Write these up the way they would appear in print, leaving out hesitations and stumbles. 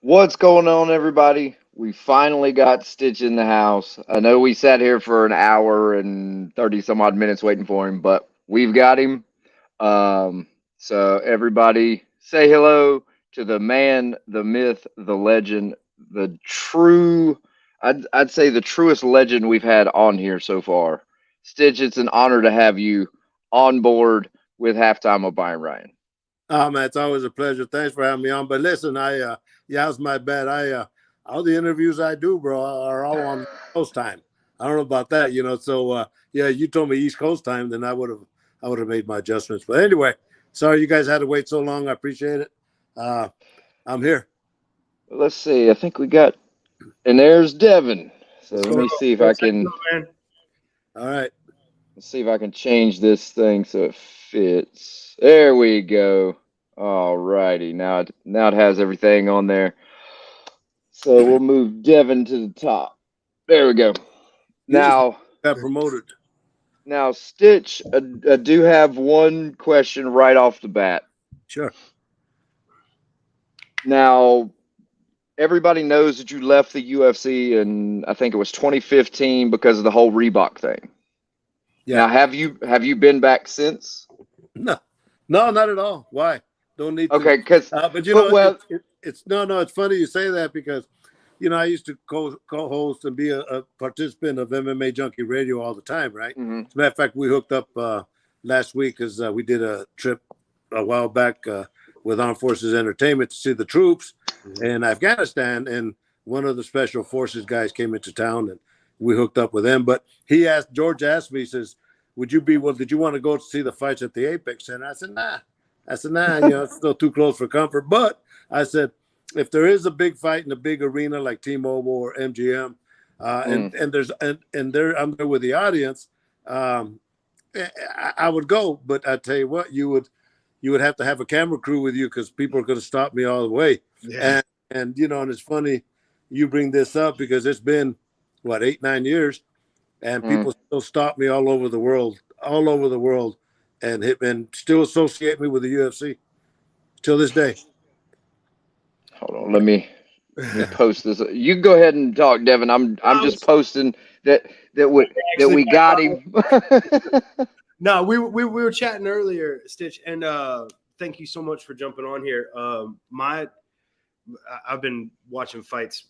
What's going on, everybody? We finally got Stitch in the house. I know we sat here for an hour and 30 some odd minutes waiting for him, but we've got him. So everybody say hello to the man, the myth, the legend, the true, I'd say the truest legend we've had on here so far. Stitch, it's an honor to have you on board with Halftime of Byron Ryan. Oh man, it's always a pleasure. Thanks for having me on. But listen, yeah, it's my bad. All the interviews I do, bro, are all on Coast time. I don't know about that, So yeah, you told me East Coast time, then I would have made my adjustments. But anyway, sorry you guys had to wait so long. I appreciate it. I'm here. Let's see. I think we got, and there's Devin. So let me see if I can. All right. Let's see if I can change this thing so it fits. There we go. All righty. Now it has everything on there. So we'll move Devin to the top. There we go. Now got promoted. Now, Stitch, I do have one question right off the bat. Sure. Now, everybody knows that you left the UFC in, I think it was 2015 because of the whole Reebok thing. Yeah. Now, have you been back since? No, not at all. Why? Don't need to. Okay, because but you know, it's it's funny you say that because I used to co-host and be a participant of MMA Junkie Radio all the time, right? Mm-hmm. As a matter of fact, we hooked up last week because we did a trip a while back with Armed Forces Entertainment to see the troops in Afghanistan, and one of the Special Forces guys came into town, and we hooked up with them. But George asked me, he says, did you want to go to see the fights at the Apex Center? I said, nah. It's still too close for comfort. But I said, if there is a big fight in a big arena like T-Mobile or MGM, and I'm there with the audience, I would go. But I tell you what, you would have to have a camera crew with you because people are going to stop me all the way. Yeah. And it's funny you bring this up because it's been 8-9 years, and people still stop me all over the world, and still associate me with the UFC till this day. Hold on, let me post this. You can go ahead and talk, Devin. I'm just posting that we got him. No, we were chatting earlier, Stitch, and thank you so much for jumping on here. I've been watching fights,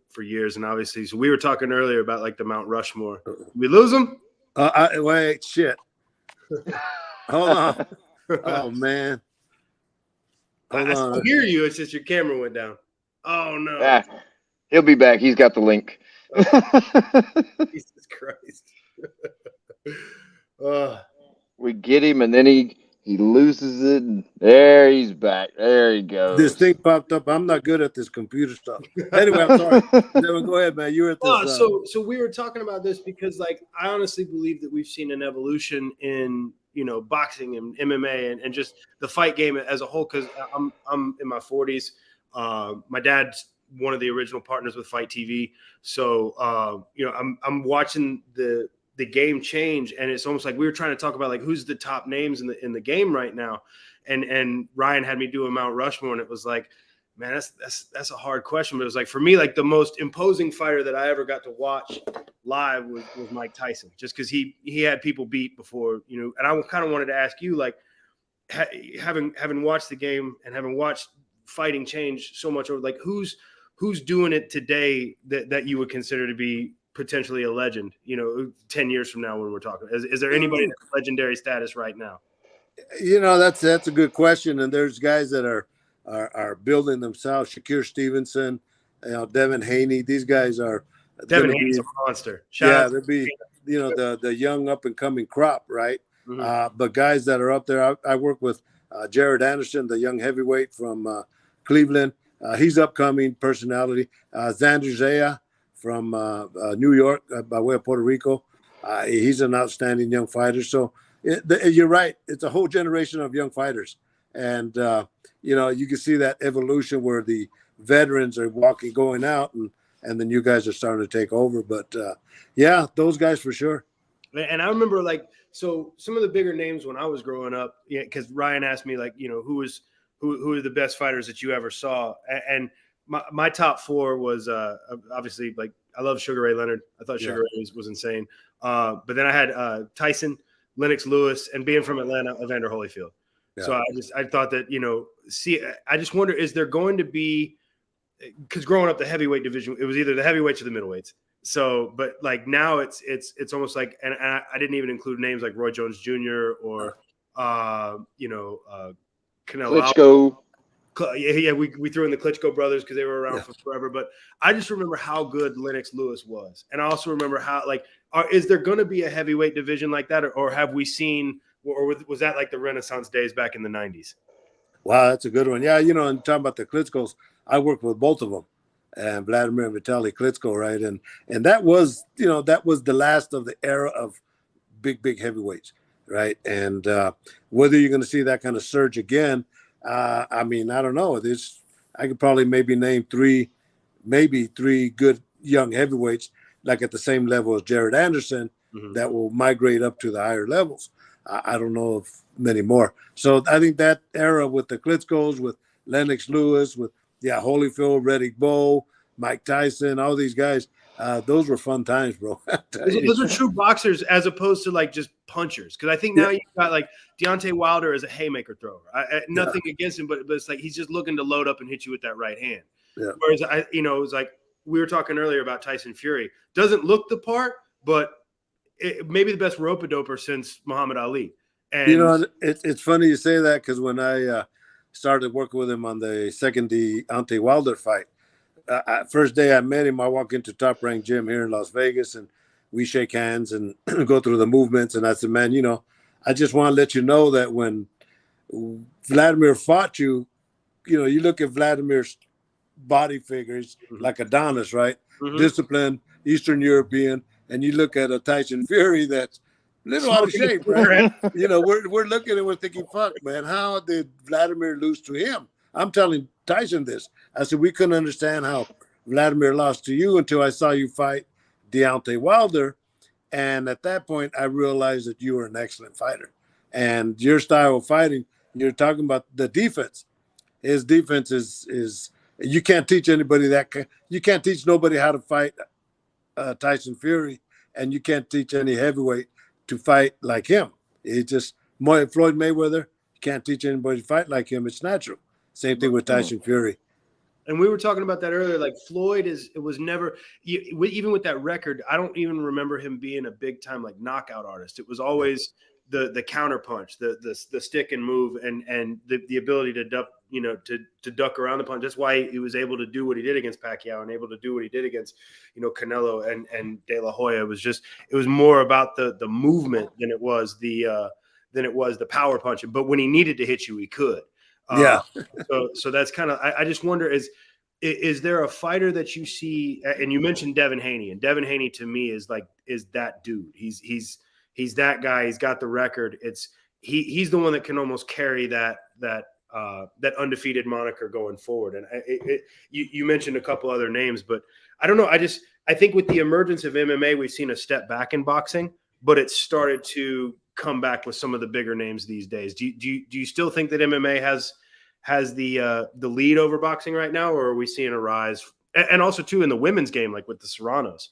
for years, and obviously, so we were talking earlier about like the Mount Rushmore. We lose them? Wait, shit. Hold on. Oh man. I still hear you. It's just your camera went down. Oh no. Ah, he'll be back. He's got the link. Jesus Christ. We get him, and then he loses it, and there he's back. There he goes. This thing popped up. I'm not good at this computer stuff. Anyway, I'm sorry. Devin, go ahead, man. You're at this. So we were talking about this because, I honestly believe that we've seen an evolution in boxing and MMA and just the fight game as a whole. Because I'm in my 40s. My dad's one of the original partners with Fight TV. So I'm watching the game change, and it's almost like we were trying to talk about who's the top names in the game right now, and Ryan had me do a Mount Rushmore, and it was like, man, that's a hard question, but it was for me, the most imposing fighter that I ever got to watch live was Mike Tyson, just because he had people beat before, and I kind of wanted to ask you, having watched the game and having watched fighting change so much over, who's doing it today that you would consider to be potentially a legend, 10 years from now when we're talking? Is there anybody that's legendary status right now? That's a good question. And there's guys that are building themselves. Shakir Stevenson, Devin Haney. These guys are. Devin Haney's a monster. They'll be, the young up and coming crop, right? Mm-hmm. But guys that are up there, I work with Jared Anderson, the young heavyweight from Cleveland. He's upcoming personality. Xander Zaya from New York by way of Puerto Rico. He's an outstanding young fighter. So you're right. It's a whole generation of young fighters. And, you can see that evolution where the veterans are going out and the new guys are starting to take over. But, those guys for sure. And I remember, so some of the bigger names when I was growing up, because Ryan asked me, who are the best fighters that you ever saw? And my top four was obviously, like, I love Sugar Ray Leonard. I thought Sugar Ray was insane. But then I had Tyson, Lennox Lewis, and being from Atlanta, Evander Holyfield. Yeah. So I thought that, I just wonder, is there going to be, because growing up the heavyweight division, it was either the heavyweights or the middleweights. So, but like now it's almost like, and I didn't even include names like Roy Jones Jr. or Canelo. Klitschko. Yeah, we threw in the Klitschko brothers because they were around for forever. But I just remember how good Lennox Lewis was, and I also remember how, like, is there going to be a heavyweight division like that, or have we seen, or was that like the Renaissance days back in the 90s? Wow, that's a good one. Yeah, and talking about the Klitschkos, I worked with both of them, and Vladimir and Vitaly Klitschko, right? And that was, that was the last of the era of big heavyweights, right? And whether you're going to see that kind of surge again, I mean, I don't know. I could probably maybe name three good young heavyweights, like at the same level as Jared Anderson, that will migrate up to the higher levels. I don't know of many more. So I think that era with the Klitschkos, with Lennox Lewis, with Holyfield, Riddick Bowe, Mike Tyson, all these guys, those were fun times, bro. Those are true boxers as opposed to like just punchers. Because I think now you've got like Deontay Wilder as a haymaker thrower. Nothing against him, but it's like he's just looking to load up and hit you with that right hand. Yeah. Whereas it was like we were talking earlier about Tyson Fury. Doesn't look the part, but maybe the best rope-a-doper since Muhammad Ali. And it's funny you say that, because when I started working with him on the second Deontay Wilder fight, first day I met him, I walk into Top Rank Gym here in Las Vegas, and we shake hands and go through the movements. And I said, man, I just want to let you know that when Vladimir fought you, you look at Vladimir's body figures like Adonis, right? Disciplined, Eastern European. And you look at a Tyson Fury that's a little out of shape, right? We're looking and we're thinking, fuck, man, how did Vladimir lose to him? I'm telling Tyson this. I said, we couldn't understand how Vladimir lost to you until I saw you fight Deontay Wilder. And at that point, I realized that you were an excellent fighter. And your style of fighting, you're talking about the defense. His defense is you can't teach anybody you can't teach nobody how to fight Tyson Fury, and you can't teach any heavyweight to fight like him. It's just Floyd Mayweather. You can't teach anybody to fight like him. It's natural. Same thing with Tyson Fury. And we were talking about that earlier. Like Floyd was never, even with that record, I don't even remember him being a big time like knockout artist. It was always the counter punch, the stick and move, and the ability to duck around the punch. That's why he was able to do what he did against Pacquiao and able to do what he did against Canelo and De La Hoya. It was more about the movement than it was the power punching. But when he needed to hit you, he could. So that's kind of, I just wonder, is there a fighter that you see, and you mentioned Devin Haney, and Devin Haney to me is that dude. He's that guy. He's got the record. He's the one that can almost carry that undefeated moniker going forward. And you mentioned a couple other names, but I don't know. I think with the emergence of MMA, we've seen a step back in boxing, but it started to come back with some of the bigger names these days. Do you still think that MMA has the lead over boxing right now, or are we seeing a rise? And also too in the women's game, like with the Serranos.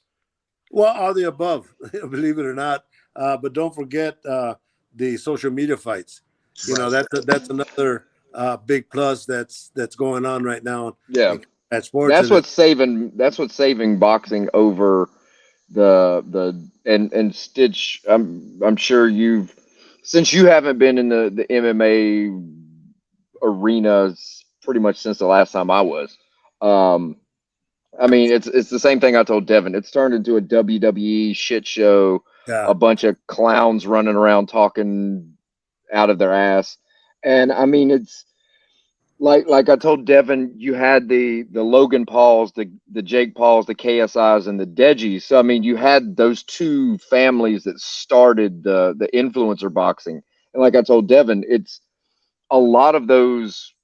Well, all the above, believe it or not. But don't forget the social media fights. That's another big plus that's going on right now. Yeah, at sports. That's what's saving boxing over and Stitch. I'm sure since you haven't been in the MMA arenas pretty much since the last time I was. I mean, it's the same thing I told Devin. It's turned into a WWE shit show. Yeah. A bunch of clowns running around talking out of their ass. And I mean, it's like I told Devin, you had the Logan Pauls, the Jake Pauls, the KSIs, and the Degis. So I mean, you had those two families that started the influencer boxing. And like I told Devin, it's a lot of those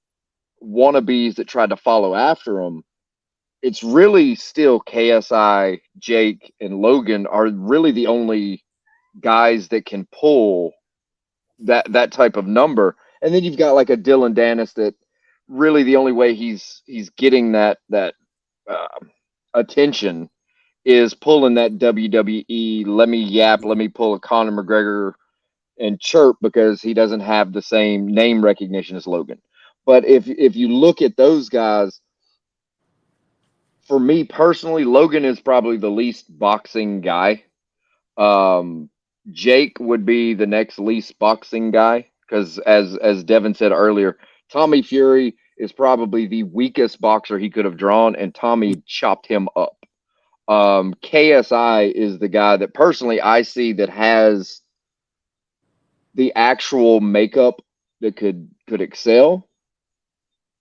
wannabes that tried to follow after them. It's really still KSI, Jake, and Logan are really the only guys that can pull that type of number. And then you've got like a Dylan Dennis that really the only way he's getting that attention is pulling that WWE. Let me yap. Let me pull a Conor McGregor and chirp because he doesn't have the same name recognition as Logan. But if you look at those guys, for me personally, Logan is probably the least boxing guy. Um, Jake would be the next least boxing guy because, as Devin said earlier, Tommy Fury is probably the weakest boxer he could have drawn, and Tommy chopped him up. KSI is the guy that personally I see that has the actual makeup that could excel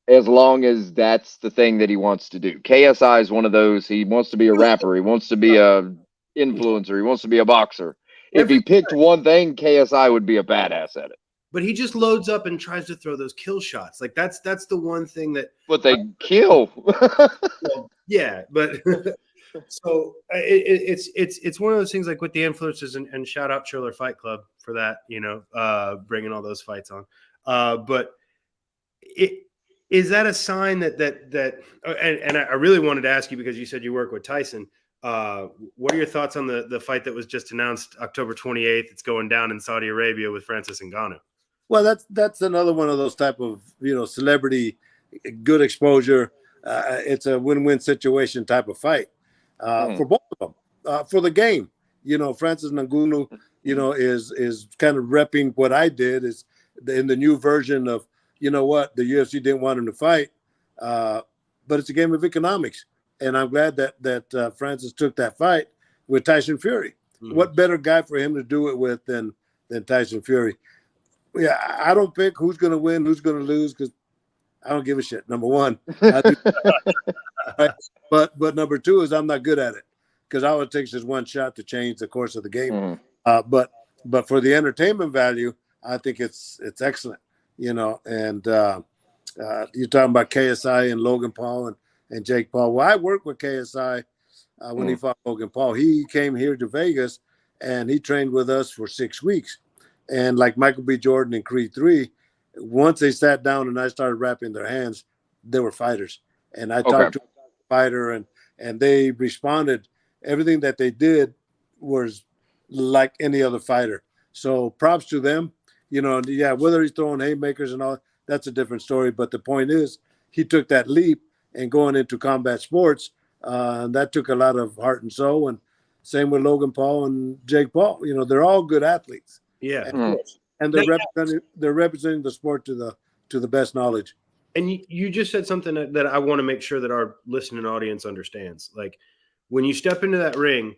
as long as that's the thing that he wants to do. KSI is one of those, he wants to be a rapper, he wants to be a influencer, he wants to be a boxer. If he picked one thing, KSI would be a badass at it. But he just loads up and tries to throw those kill shots. Like that's the one thing that. But they kill. Well, yeah, but so it's one of those things like with the influencers and shout out Triller Fight Club for that, bringing all those fights on. But is that a sign that and I really wanted to ask you because you said you work with Tyson. What are your thoughts on the fight that was just announced October 28th? It's going down in Saudi Arabia with Francis Ngannou. Well, that's another one of those type of celebrity, good exposure. It's a win-win situation type of fight for both of them. For the game, Francis Ngannou, is kind of repping what I did is in the new version of the UFC didn't want him to fight, but it's a game of economics, and I'm glad that Francis took that fight with Tyson Fury. Mm-hmm. What better guy for him to do it with than Tyson Fury? Yeah, I don't pick who's going to win, who's going to lose, because I don't give a shit. Number one, right? But number two is I'm not good at it because all it takes is one shot to change the course of the game. Mm. But for the entertainment value, I think it's excellent. And you're talking about KSI and Logan Paul and Jake Paul. Well, I worked with KSI when he fought Logan Paul. He came here to Vegas and he trained with us for 6 weeks. And like Michael B. Jordan and Creed 3, once they sat down and I started wrapping their hands, they were fighters. And I talked to a fighter and they responded. Everything that they did was like any other fighter. So props to them. Whether he's throwing haymakers and all, that's a different story. But the point is, he took that leap and going into combat sports, and that took a lot of heart and soul. And same with Logan Paul and Jake Paul. They're all good athletes. Yeah, and they're representing the sport to the best knowledge. And you just said something that I want to make sure that our listening audience understands. Like when you step into that ring,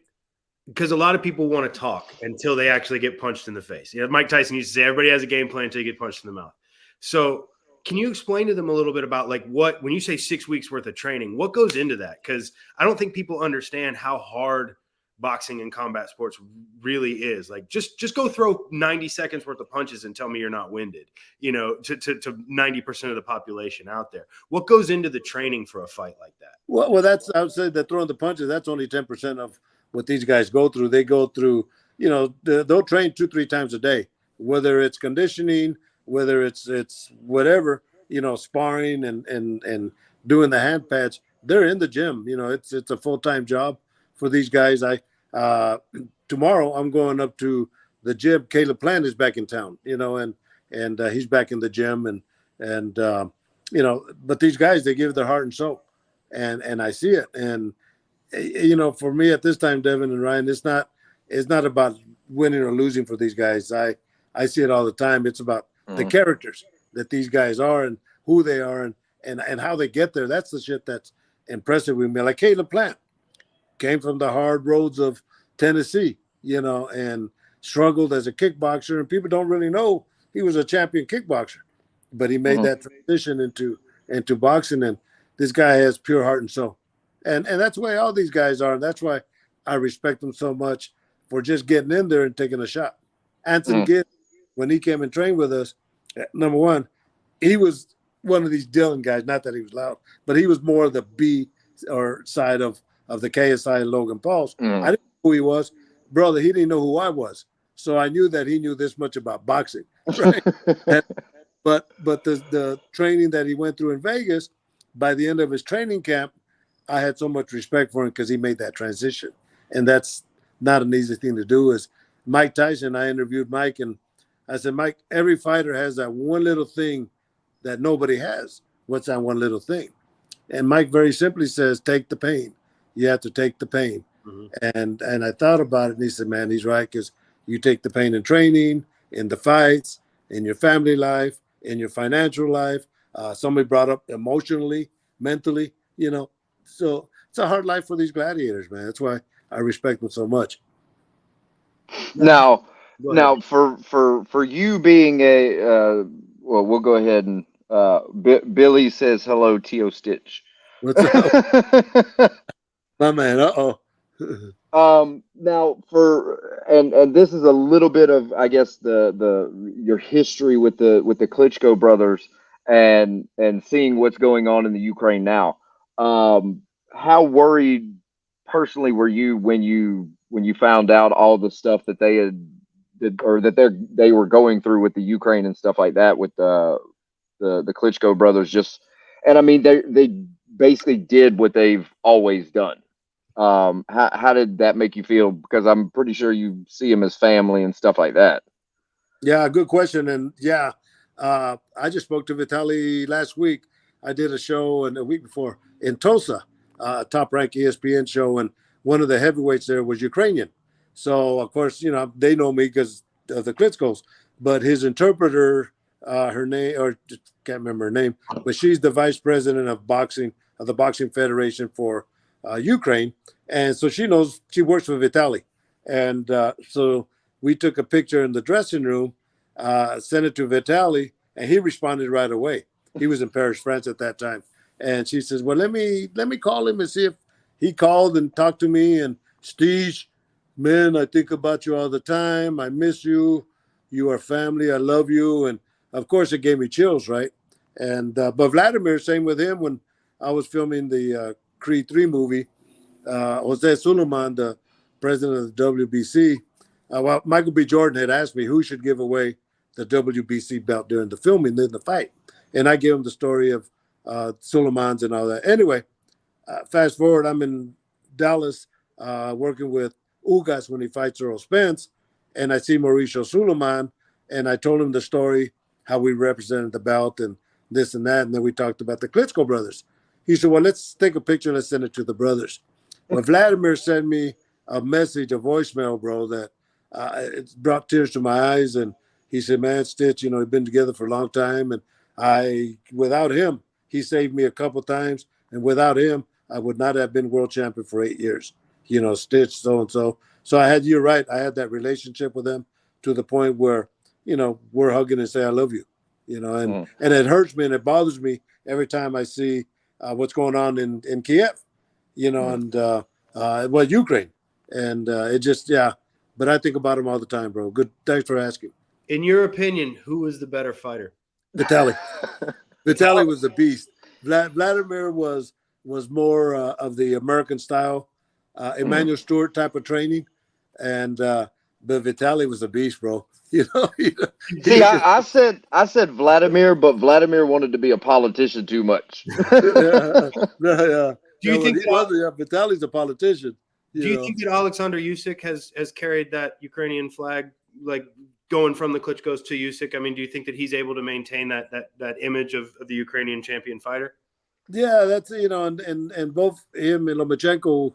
because a lot of people want to talk until they actually get punched in the face. Mike Tyson used to say everybody has a game plan until you get punched in the mouth. So can you explain to them a little bit about when you say 6 weeks worth of training, what goes into that? Because I don't think people understand how hard boxing and combat sports really is. Like just go throw 90 seconds worth of punches and tell me you're not winded, to 90% of the population out there. What goes into the training for a fight like that? Well, I would say that throwing the punches, that's only 10% of what these guys go through. They go through, they'll train 2-3 times a day, whether it's conditioning, whether it's whatever, sparring and doing the hand pads. They're in the gym. It's a full-time job for these guys. Tomorrow I'm going up to the gym. Caleb Plant is back in town, and he's back in the gym and but these guys, they give their heart and soul, and I see it. And for me at this time, Devin and Ryan, it's not about winning or losing for these guys. I see it all the time. It's about the characters that these guys are and who they are and how they get there. That's the shit that's impressive with me. Like Caleb Plant came from the hard roads of Tennessee, and struggled as a kickboxer. And people don't really know he was a champion kickboxer, but he made that transition into boxing. And this guy has pure heart and soul. And that's the way all these guys are. And that's why I respect them so much for just getting in there and taking a shot. Anson Gibb, when he came and trained with us, number one, he was one of these Dylan guys, not that he was loud, but he was more the B or side of the KSI and Logan Paul's. I didn't know who he was. Brother, he didn't know who I was. So I knew that he knew this much about boxing. Right? But the training that he went through in Vegas, by the end of his training camp, I had so much respect for him because he made that transition, and that's not an easy thing to do. Is Mike Tyson? I interviewed Mike, and I said, Mike, every fighter has that one little thing that nobody has. What's that one little thing? And Mike very simply says, take the pain. You have to take the pain. And I thought about it, and he said, man, he's right, because you take the pain in training, in the fights, in your family life, in your financial life. Somebody brought up emotionally, mentally, So it's a hard life for these gladiators, man. That's why I respect them so much. Now, Go ahead. for you being a well, we'll go ahead and Billy says hello, Tio Stitch. What's up, my man? Uh-oh. Now and this is a little bit of, I guess, the your history with the Klitschko brothers and seeing what's going on in the Ukraine now. How worried personally were you when you found out all the stuff that they had did, or that they were going through with the Ukraine and stuff like that with the Klitschko brothers? Just, and I mean, they basically did what they've always done. How did that make you feel? Because I'm pretty sure you see them as family and stuff like that. Yeah, good question. And yeah, I just spoke to Vitaly last week. I did a show and a week before in Tulsa, a top-ranked ESPN show, and one of the heavyweights there was Ukrainian. So of course, they know me because of the Klitschko's. But his interpreter, her name, or just can't remember her name, but she's the vice president of boxing of the Boxing Federation for Ukraine, and so she knows. She works for Vitaly, and so we took a picture in the dressing room, sent it to Vitaly, and he responded right away. He was in Paris, France at that time. And she says, well, let me call him and see if he called and talked to me. And Steve, man, I think about you all the time. I miss you. You are family. I love you. And of course, it gave me chills, right? And but Vladimir, same with him. When I was filming the Creed 3 movie, Jose Suleiman, the president of the WBC, well, Michael B. Jordan had asked me who should give away the WBC belt during the filming, then the fight. And I gave him the story of Suleiman's and all that. Anyway, fast forward, I'm in Dallas working with Ugas when he fights Earl Spence, and I see Mauricio Suleiman, and I told him the story, how we represented the belt and this and that, and then we talked about the Klitschko brothers. He said, well, let's take a picture and let's send it to the brothers. Well, Vladimir sent me a message, a voicemail, bro, that it brought tears to my eyes, and he said, man, Stitch, we've been together for a long time, and without him, he saved me a couple times, and without him, I would not have been world champion for 8 years. Stitch, so-and-so. So you're right. I had that relationship with him to the point where, we're hugging and say, I love you, and it hurts me and it bothers me every time I see what's going on in Kiev, and Ukraine. And it just, yeah. But I think about him all the time, bro. Good. Thanks for asking. In your opinion, who was the better fighter? Vitaly. Vitaly was the beast. Vladimir was more of the American style, Emmanuel Stewart type of training, and but Vitaly was a beast, bro. See, I said Vladimir, but Vladimir wanted to be a politician too much. Yeah. Do you think Vitaly's a politician? Do you think that Alexander Usyk has carried that Ukrainian flag, like going from the Klitschko's to Usyk? I mean, do you think that he's able to maintain that image of the Ukrainian champion fighter? Yeah, that's and both him and Lomachenko,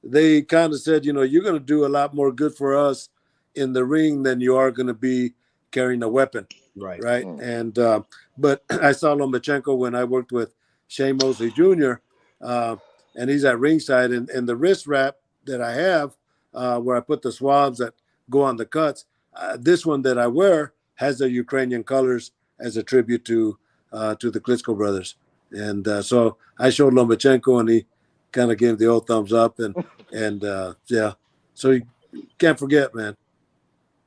they kind of said, you're going to do a lot more good for us in the ring than you are going to be carrying a weapon, right? And but I saw Lomachenko when I worked with Shane Mosley Jr. And he's at ringside, and the wrist wrap that I have, where I put the swabs that go on the cuts, this one that I wear has the Ukrainian colors as a tribute to the Klitschko brothers. And so I showed Lomachenko, and he kind of gave the old thumbs up, and yeah. So you can't forget, man.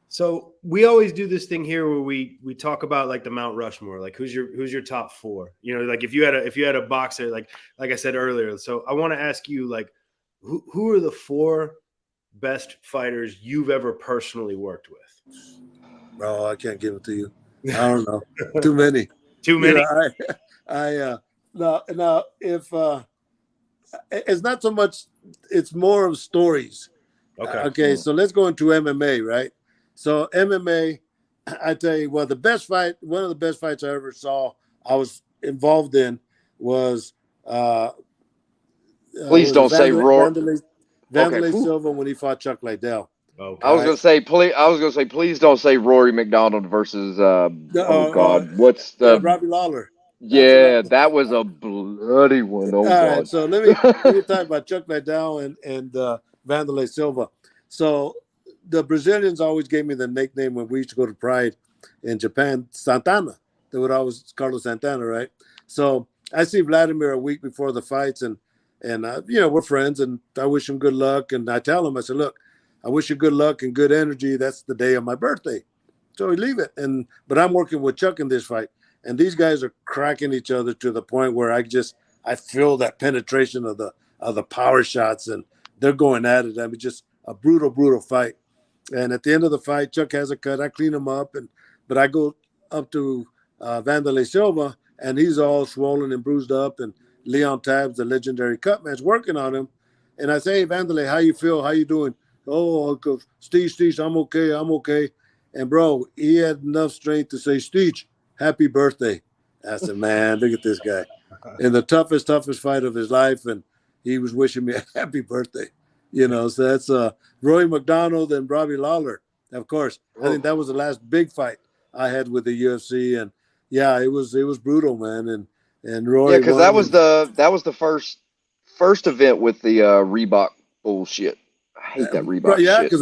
So we always do this thing here where we talk about like the Mount Rushmore, like who's your top four, like if you had a boxer, like I said earlier. So I want to ask you, like, who are the four best fighters you've ever personally worked with? Bro, I can't give it to you. I don't know. Too many. Too many. Now if it's not so much, it's more of stories. Okay. Okay, so let's go into MMA, right? So MMA, I tell you, well, one of the best fights I ever saw, I was involved in, was Please don't say Rory. Vanderlei Okay. Silva when he fought Chuck Liddell. Okay. I was gonna say, please don't say Rory McDonald versus oh God, what's the Robbie Lawler. Yeah, that was a bloody one. Oh All God. right, so let me talk about Chuck Liddell and Vanderlei Silva. So the Brazilians always gave me the nickname when we used to go to Pride in Japan, Santana. They would always Carlos Santana, right? So I see Vladimir a week before the fights, and we're friends, and I wish him good luck. And I tell him, I said, look, I wish you good luck and good energy. That's the day of my birthday. So we leave it. But I'm working with Chuck in this fight. And these guys are cracking each other to the point where I feel that penetration of the power shots, and they're going at it. I mean, just a brutal fight. And at the end of the fight, Chuck has a cut. I clean him up, but I go up to Vanderlei Silva, and he's all swollen and bruised up. And Leon Tabbs, the legendary Cutman, is working on him. And I say, hey, Vanderlei, how you feel? How you doing? Oh, Uncle Steve, I'm okay. And bro, he had enough strength to say, Steve, happy birthday. I said, man, look at this guy. In the toughest fight of his life, and he was wishing me a happy birthday. So that's Roy McDonald and Robbie Lawler. Of course, I think that was the last big fight I had with the UFC, and yeah, it was brutal, man. And Roy, Yeah, because that was the first event with the Reebok bullshit. I hate that Reebok yeah, shit. because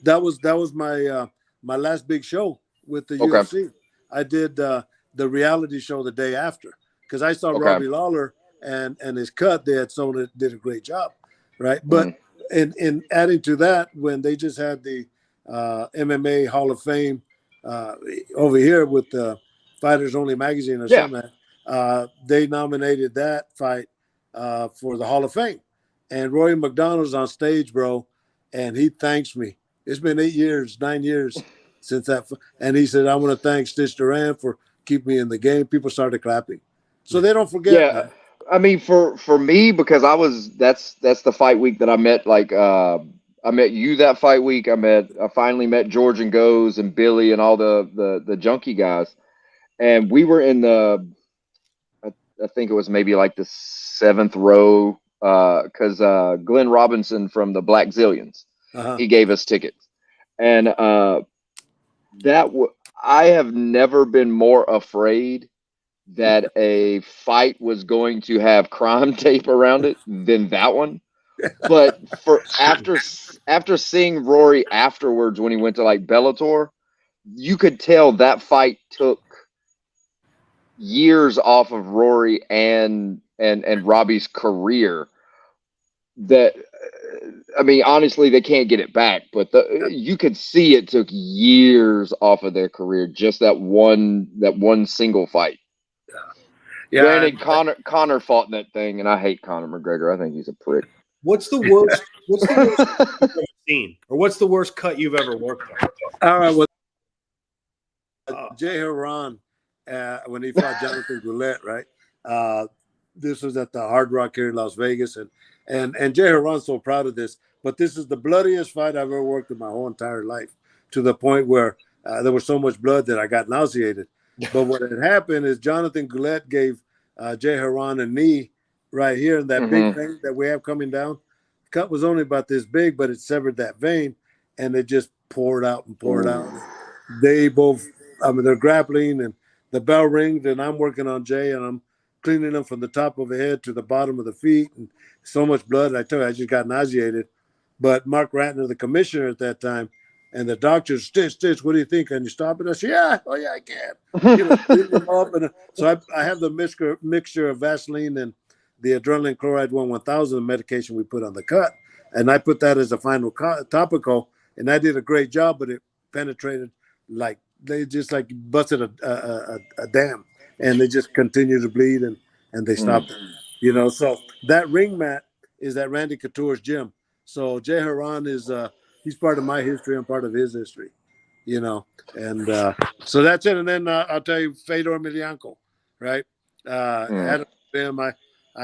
that was my last big show with the UFC. I did the reality show the day after because I saw Robbie Lawler and his cut. They had someone that did a great job, right? But in adding to that, when they just had the MMA Hall of Fame over here with the Fighters Only magazine or something, they nominated that fight for the Hall of Fame. And Roy McDonald's on stage, bro, and he thanks me. It's been 9 years since that. And he said, I want to thank Stitch Duran for keeping me in the game. People started clapping. So they don't forget. Yeah. Man. I mean, for me, because that's the fight week that I met, I met you that fight week. I finally met George and Goes and Billy and all the junkie guys. And we were in I think it was maybe like the 7th row, because Glenn Robinson from the Black Zillions, he gave us tickets. And I have never been more afraid that a fight was going to have crime tape around it than that one. But after seeing Rory afterwards when he went to like Bellator, you could tell that fight took years off of Rory and Robbie's career. That, I mean, honestly, they can't get it back, but you could see it took years off of their career, just that one single fight. Yeah. Granted, Conor fought in that thing, and I hate Conor McGregor. I think he's a prick. What's the worst you've ever seen, or what's the worst cut you've ever worked on? All right, well, Jay Haran, when he fought Jonathan Goulet, right? This was at the Hard Rock here in Las Vegas, and Jay Haran's so proud of this. But this is the bloodiest fight I've ever worked in my whole entire life, to the point where there was so much blood that I got nauseated. But what had happened is Jonathan Goulet gave Jay Haran a knee right here in that big vein that we have coming down. The cut was only about this big, but it severed that vein, and it just poured out. They both, they're grappling, and the bell rings, and I'm working on Jay, and I'm cleaning him from the top of the head to the bottom of the feet, and so much blood. I tell you, I just got nauseated. But Mark Ratner, the commissioner at that time, and the doctor, Stitch, what do you think? Can you stop it? I said, yeah, I can. Clean him up. And so I have the mixture of Vaseline and the adrenaline chloride 1000 medication we put on the cut. And I put that as a final topical, and I did a great job, but it penetrated like they just like busted a dam, and they just continue to bleed, and they stopped it. So that ring mat is at Randy Couture's gym. So Jay Haran is he's part of my history and part of his history. you know. And so that's it. And then I'll tell you, Fedor Emelianenko, right? Had him. I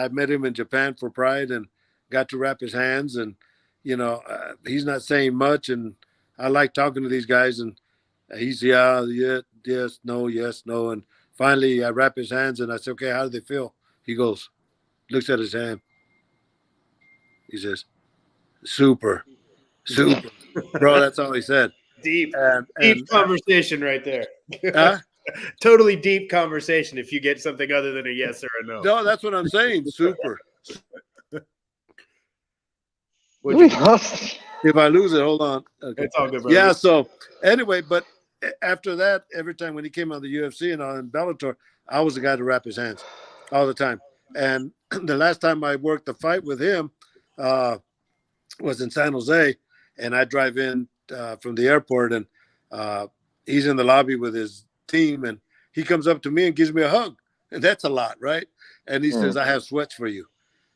met him in Japan for Pride and got to wrap his hands. And you know, he's not saying much, and I like talking to these guys. And he's yes, no. And finally, I wrap his hands, and I say, okay, how do they feel? He goes, looks at his hand. He says, super, bro. That's all he said. Deep and conversation right there. Totally deep conversation if you get something other than a yes or a no. No, that's what I'm saying. Super. If I lose it, hold on. Okay. It's all good, brother. Yeah, so anyway, but after that, every time when he came on the UFC and on Bellator, I was the guy to wrap his hands all the time. And the last time I worked the fight with him was in San Jose, and I drive in from the airport, and he's in the lobby with his team, and he comes up to me and gives me a hug, and that's a lot, right? And he says, "I have sweats for you."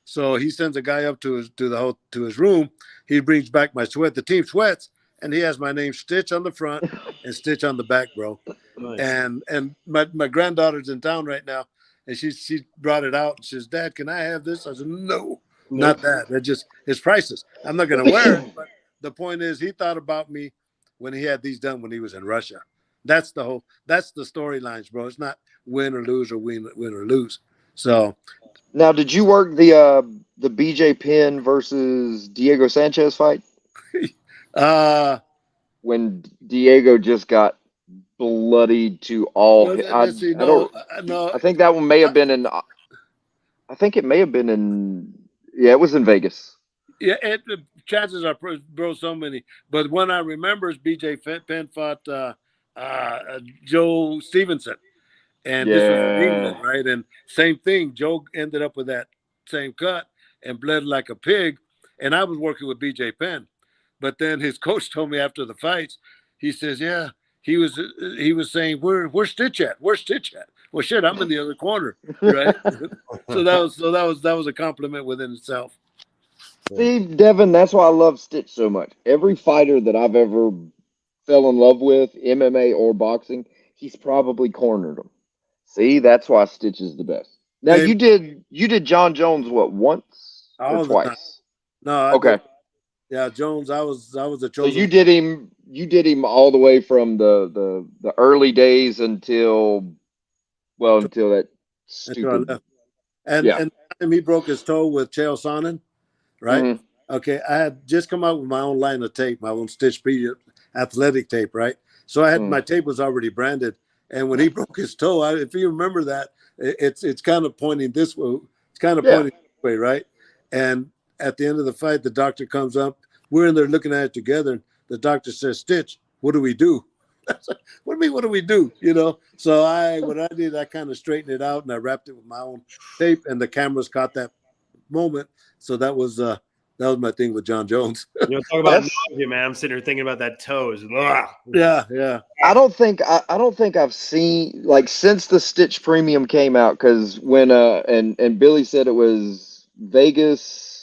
So he sends a guy up to his room. He brings back my sweat, the team sweats, and he has my name Stitch on the front and Stitch on the back, bro. Nice. And my granddaughter's in town right now, and she brought it out and she says, "Dad, can I have this?" I said, "No, not that. That just it's priceless. I'm not gonna wear it." But the point is, he thought about me when he had these done when he was in Russia. That's the storylines, bro. It's not win or lose or win or lose. So now, did you work the BJ Penn versus Diego Sanchez fight? When Diego just got bloodied to all. I think that one may have been in. I think it may have been in. Yeah, it was in Vegas. Yeah, chances are, bro, so many. But one I remember is BJ Penn fought Joe Stevenson. And this was in England, right? And same thing. Joe ended up with that same cut and bled like a pig. And I was working with BJ Penn. But then his coach told me after the fights, he says, "Yeah, he was saying, where's Stitch at? Where's Stitch at? Well, shit, I'm in the other corner, right?" so that was a compliment within itself. See, Devin, that's why I love Stitch so much. Every fighter that I've ever fell in love with, MMA or boxing, he's probably cornered him. See, that's why Stitch is the best. Now you did John Jones once or twice? No, okay. Yeah, Jones. I was a chosen. So you did him all the way from the early days until that stupid. And he broke his toe with Chael Sonnen, right? Mm-hmm. Okay, I had just come out with my own line of tape, my own Stitch athletic tape, right? So I had my tape was already branded. And when he broke his toe, if you remember that, it's kind of pointing this way. It's kind of pointing this way, right? And at the end of the fight, the doctor comes up. We're in there looking at it together. And the doctor says, "Stitch, what do we do?" I was like, "What do you mean, what do we do?" You know? So what I did, I kind of straightened it out and I wrapped it with my own tape, and the cameras caught that moment. So that was my thing with John Jones. You know, talk about nausea, man. I'm sitting here thinking about that toes. Yeah. I don't think I've seen, like, since the Stitch Premium came out, because when and Billy said it was Vegas.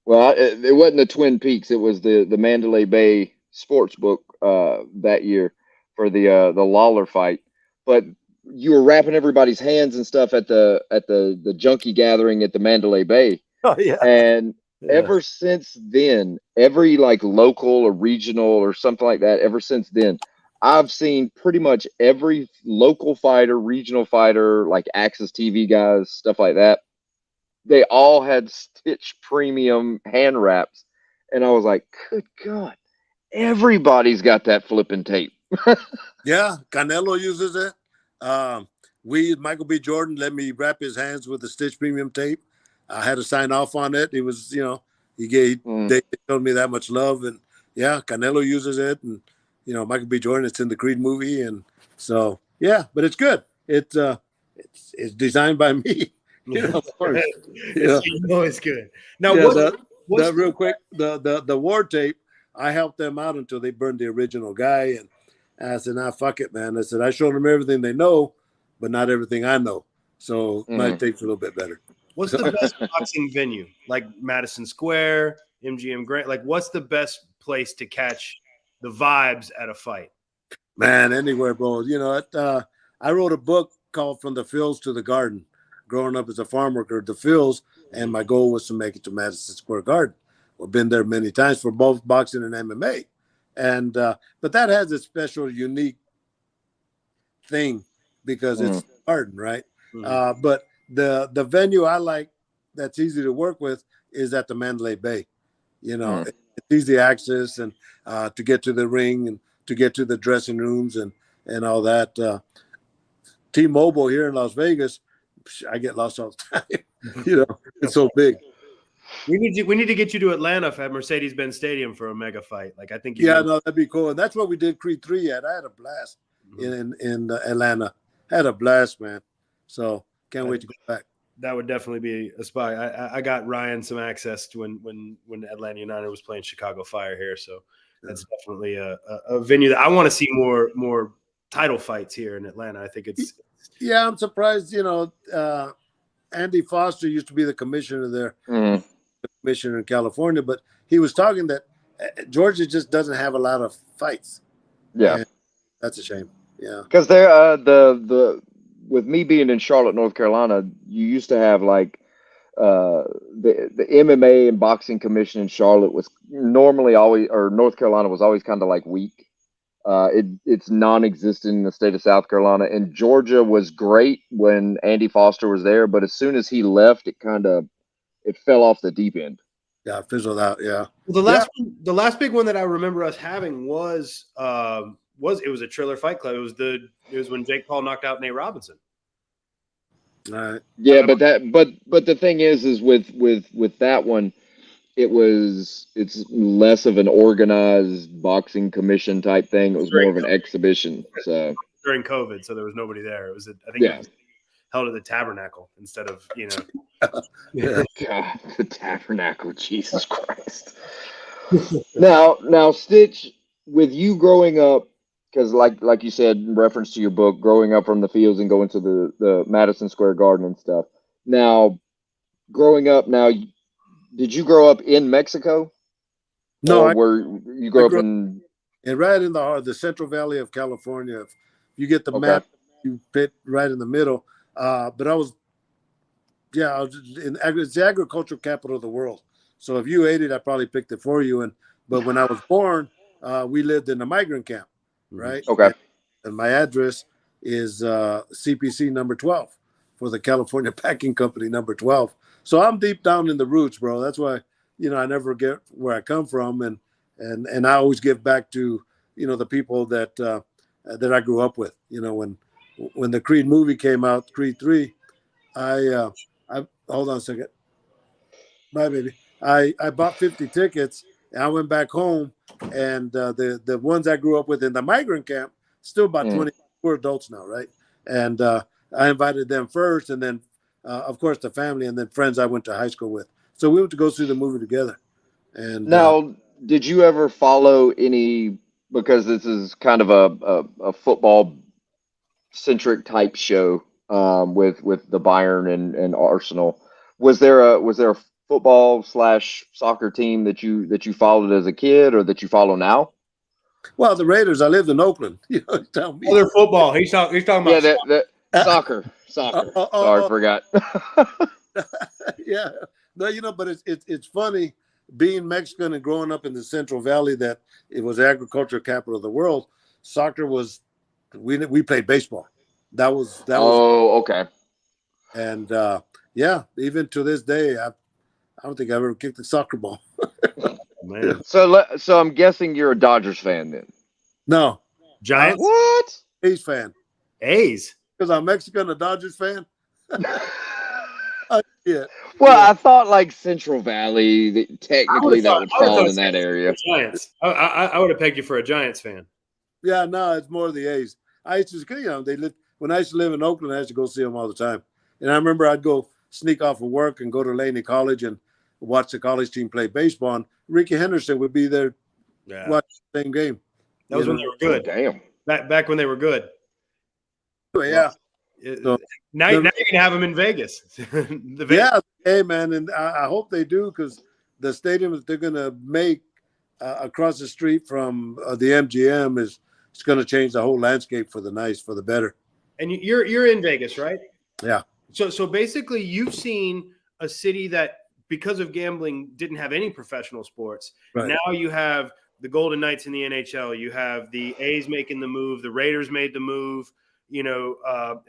Well, it wasn't the Twin Peaks. It was the Mandalay Bay Sportsbook that year for the Lawler fight. But you were wrapping everybody's hands and stuff at the junkie gathering at the Mandalay Bay. Oh yeah. And ever since then, every like local or regional or something like that, ever since then, I've seen pretty much every local fighter, regional fighter, like Access TV guys, stuff like that. They all had Stitch Premium hand wraps. And I was like, good God, everybody's got that flipping tape. Yeah, Canelo uses it. Michael B. Jordan let me wrap his hands with the Stitch Premium tape. I had to sign off on it. It was, they showed me that much love. And yeah, Canelo uses it. And, Michael B. Jordan, it's in the Creed movie. And so, yeah, but it's good. It's designed by me. Of course. It's good. Now, real quick, the war tape, I helped them out until they burned the original guy. And I said, "Nah, fuck it, man." I said, "I showed them everything they know, but not everything I know. So my tape's a little bit better." What's the best boxing venue? Like Madison Square, MGM Grand? Like, what's the best place to catch the vibes at a fight? Man, anywhere, bro. You know, I wrote a book called From the Fields to the Garden. Growing up as a farm worker, the fields, and my goal was to make it to Madison Square Garden. I've been there many times for both boxing and MMA, and but that has a special, unique thing because it's the garden, right? But the venue I like that's easy to work with is at the Mandalay Bay. You know, it's easy access and to get to the ring and to get to the dressing rooms and all that. T-Mobile here in Las Vegas, I get lost all the time. You know, it's so big. We need to get you to Atlanta at Mercedes-Benz Stadium for a mega fight. Like I think. No, that'd be cool. And that's what we did Creed 3 at. I had a blast in Atlanta. Had a blast, man. So can't wait to go back. That would definitely be a spot. I got Ryan some access to when Atlanta United was playing Chicago Fire here. So that's definitely a venue that I want to see more title fights here in Atlanta. I think it's. Yeah, I'm surprised. You know, Andy Foster used to be the commissioner there, the commissioner in California, but he was talking that Georgia just doesn't have a lot of fights. Yeah, and that's a shame. Yeah, because they're the with me being in Charlotte, North Carolina, you used to have like the MMA and boxing commission in Charlotte was normally always, or North Carolina was always kind of like weak. It's non-existent in the state of South Carolina, and Georgia was great when Andy Foster was there, but as soon as he left, it fell off the deep end. Yeah, fizzled out. Yeah. Well, the last big one that I remember us having was it was a Triller Fight Club. It was when Jake Paul knocked out Nate Robinson. All right. Yeah, but the thing is with that one, it's less of an organized boxing commission type thing. It was more of an exhibition. So during COVID, so there was nobody there. It was it was held at the Tabernacle instead of Yeah. God, the Tabernacle, Jesus Christ. Now, Stitch, with you growing up, because like you said in reference to your book, growing up from the fields and going to the Madison Square Garden and stuff. Now, growing up, did you grow up in Mexico? No, where you grew up in? And right in the heart, the Central Valley of California. If you get the map, you fit right in the middle. But I was it's the agricultural capital of the world. So if you ate it, I probably picked it for you. But when I was born, we lived in a migrant camp, right? Okay. And my address is CPC number 12 for the California Packing Company number 12. So I'm deep down in the roots, bro. That's why, I never get where I come from. And I always give back to, the people that I grew up with. When the Creed movie came out, Creed 3, I hold on a second. Bye, baby. I bought 50 tickets and I went back home, and the ones I grew up with in the migrant camp, still about 20, we're adults now, right? And I invited them first, and then of course the family, and then friends I went to high school with. So we went to go see the movie together. And now, did you ever follow any, because this is kind of a football centric type show with the Bayern and Arsenal. Was there a football / soccer team that you followed as a kid or that you follow now? Well, the Raiders. I lived in Oakland. Tell me. Other football. He's talking about the soccer. Sorry, forgot. Yeah, no, but it's funny being Mexican and growing up in the Central Valley that it was agriculture capital of the world. Soccer was we played baseball. That was. Oh, okay. And even to this day, I don't think I've ever kicked a soccer ball. Man. So I'm guessing you're a Dodgers fan then. No. Giants? What? A's fan. A's? Because I'm Mexican, a Dodgers fan. Yeah. Well, I thought like Central Valley, technically that would fall in that area. Giants. I would have pegged you for a Giants fan. Yeah, no, it's more the A's. I used to, they lived when I used to live in Oakland. I used to go see them all the time, and I remember I'd go sneak off of work and go to Laney College and watch the college team play baseball. And Ricky Henderson would be there, watch the same game. That was when they were good. Damn. Back when they were good. Yeah. So, now you can have them in Vegas. Hey man, and I hope they do, because the stadium that they're gonna make across the street from the MGM it's going to change the whole landscape for the better. And you're in Vegas, right? Yeah. So basically, you've seen a city that, because of gambling, didn't have any professional sports. Right. Now you have the Golden Knights in the NHL. You have the A's making the move. The Raiders made the move. And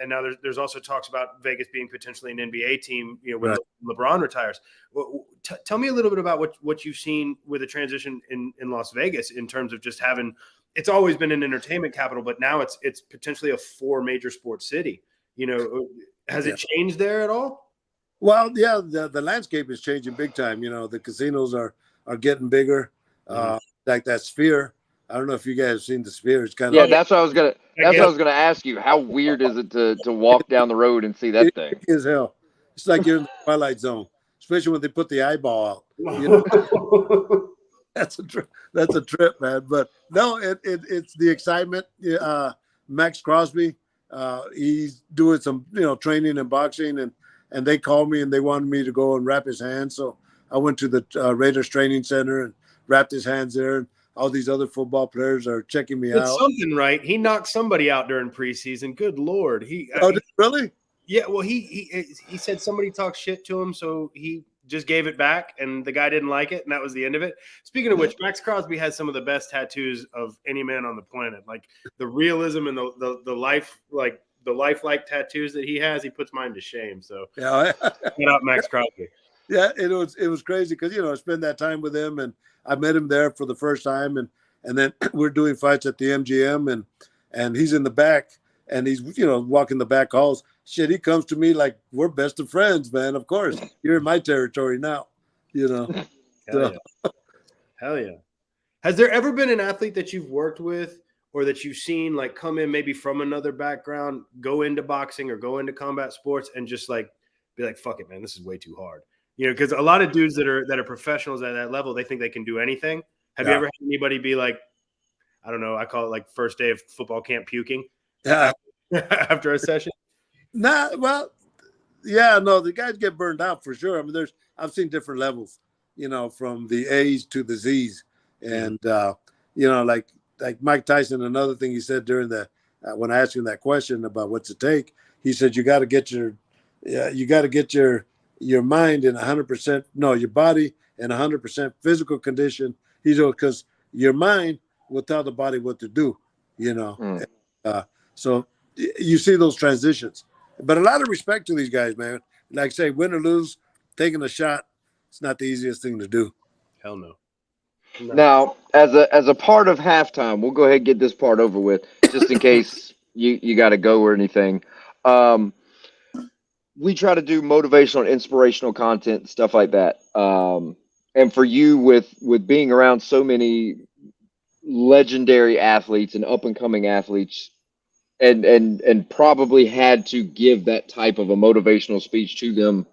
now there's also talks about Vegas being potentially an NBA team. When LeBron retires. Tell me a little bit about what you've seen with the transition in Las Vegas in terms of just having. It's always been an entertainment capital, but now it's potentially a 4 major sports city. Has it changed there at all? Well, yeah, the landscape is changing big time. The casinos are getting bigger. Like that Sphere. I don't know if you guys have seen the Sphere. It's kind of that's what I was gonna ask you. How weird is it to walk down the road and see that thing? It is hell. It's like you're in the Twilight Zone, especially when they put the eyeball out. That's a trip, man. But no, it's the excitement. Max Crosby, he's doing some training and boxing, and they called me and they wanted me to go and wrap his hands. So I went to the Raiders training center and wrapped his hands there. And all these other football players are checking me out. Something right. He knocked somebody out during preseason. Good Lord. Really? Yeah. Well, he said somebody talked shit to him, so he just gave it back, and the guy didn't like it, and that was the end of it. Speaking of which, Max Crosby has some of the best tattoos of any man on the planet. Like the realism and the life, like the lifelike tattoos that he has, he puts mine to shame. So yeah, get out, Max Crosby. Yeah, it was crazy because I spent that time with him, and I met him there for the first time, and then we're doing fights at the MGM, and he's in the back, and he's walking the back halls. Shit, he comes to me like we're best of friends, man. Of course, you're in my territory now, Hell yeah. Hell yeah. Has there ever been an athlete that you've worked with or that you've seen like come in maybe from another background, go into boxing or go into combat sports, and just like be like, fuck it, man, this is way too hard? Because a lot of dudes that are professionals at that level, they think they can do anything. Have you ever had anybody be like, I don't know, I call it like first day of football camp puking after a session? Nah, well, yeah, no, the guys get burned out for sure. I mean, I've seen different levels, from the A's to the Z's, and like Mike Tyson. Another thing he said during when I asked him that question about what's it take, he said you got to get your mind in 100%, your body in 100% physical condition. Because your mind will tell the body what to do, So you see those transitions. But a lot of respect to these guys, man. Like say, win or lose, taking a shot, it's not the easiest thing to do. Hell no. Now, as a part of halftime, we'll go ahead and get this part over with, just in case you got to go or anything. We try to do motivational and inspirational content, stuff like that. And for you, with being around so many legendary athletes and up and coming athletes, and probably had to give that type of a motivational speech to them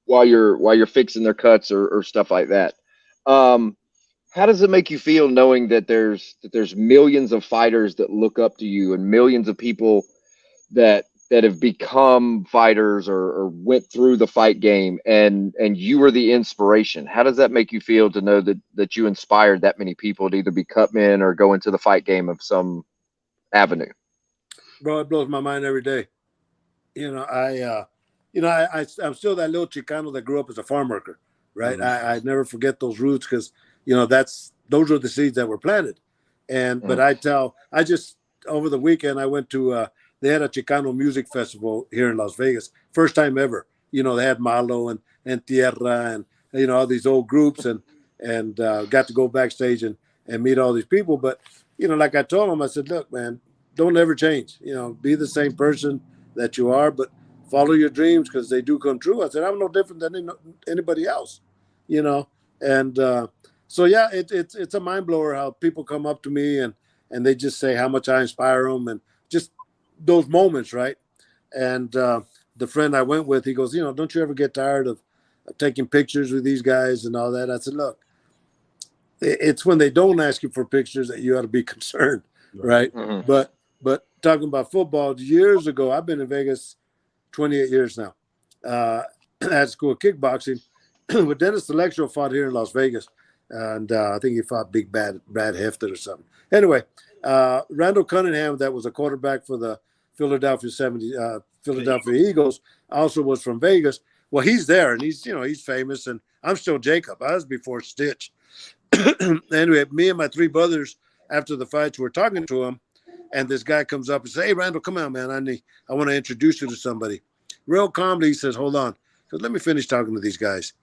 while you're fixing their cuts or stuff like that. How does it make you feel knowing that there's millions of fighters that look up to you and millions of people that have become fighters or went through the fight game, and you were the inspiration? How does that make you feel to know that you inspired that many people to either be Cutman or go into the fight game of some avenue? Bro, it blows my mind every day. I'm still that little Chicano that grew up as a farm worker, right? Mm-hmm. I never forget those roots because, those are the seeds that were planted. But I just, over the weekend, I went to, they had a Chicano music festival here in Las Vegas. First time ever. They had Malo and Tierra and, all these old groups and got to go backstage and meet all these people. But, like I told them, I said, look, man, don't ever change. Be the same person that you are, but follow your dreams because they do come true. I said, I'm no different than anybody else, And so, yeah, it's a mind blower how people come up to me and they just say how much I inspire them and just those moments, right? And the friend I went with, he goes, don't you ever get tired of taking pictures with these guys and all that? I said, look, it's when they don't ask you for pictures that you ought to be concerned, right? Mm-hmm. But talking about football, years ago, I've been in Vegas 28 years now. At school of kickboxing, but Dennis Electro fought here in Las Vegas, and I think he fought Big Brad Hefton or something. Anyway, Randall Cunningham, that was a quarterback for the Philadelphia Eagles, also was from Vegas. Well, he's there, and he's famous, and I'm still Jacob. I was before Stitch. Anyway, me and my three brothers, after the fights, were talking to him, and this guy comes up and says, "Hey, Randall, come on, man. I want to introduce you to somebody." Real calmly, he says, "Hold on. Because let me finish talking to these guys."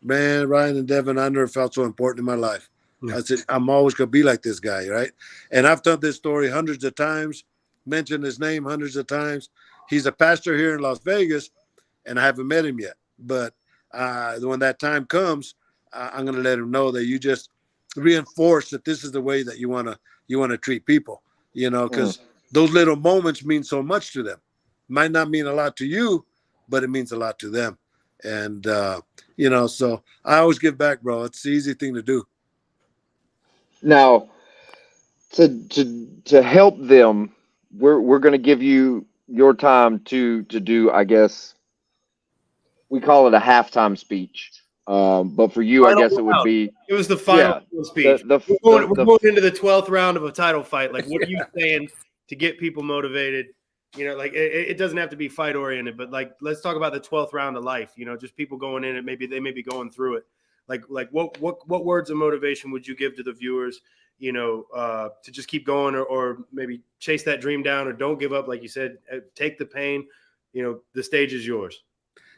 Man, Ryan and Devin, I never felt so important in my life. I said, I'm always going to be like this guy, right? And I've told this story hundreds of times, mentioned his name hundreds of times. He's a pastor here in Las Vegas, and I haven't met him yet. But when that time comes, I'm going to let him know that you just reinforce that this is the way that you want to treat people, because those little moments mean so much to them. Might not mean a lot to you, but it means a lot to them. And, so I always give back, bro. It's the easy thing to do. Now, to help them, we're going to give you your time to do, I guess, we call it a halftime speech. But for you, I guess it would be. It was the final speech. We're going into the 12th round of a title fight. Like, what are you saying to get people motivated? Like it doesn't have to be fight oriented, but like, let's talk about the 12th round of life, just people going in it. Maybe they may be going through it. Like what words of motivation would you give to the viewers, to just keep going or maybe chase that dream down or don't give up. Like you said, take the pain, the stage is yours.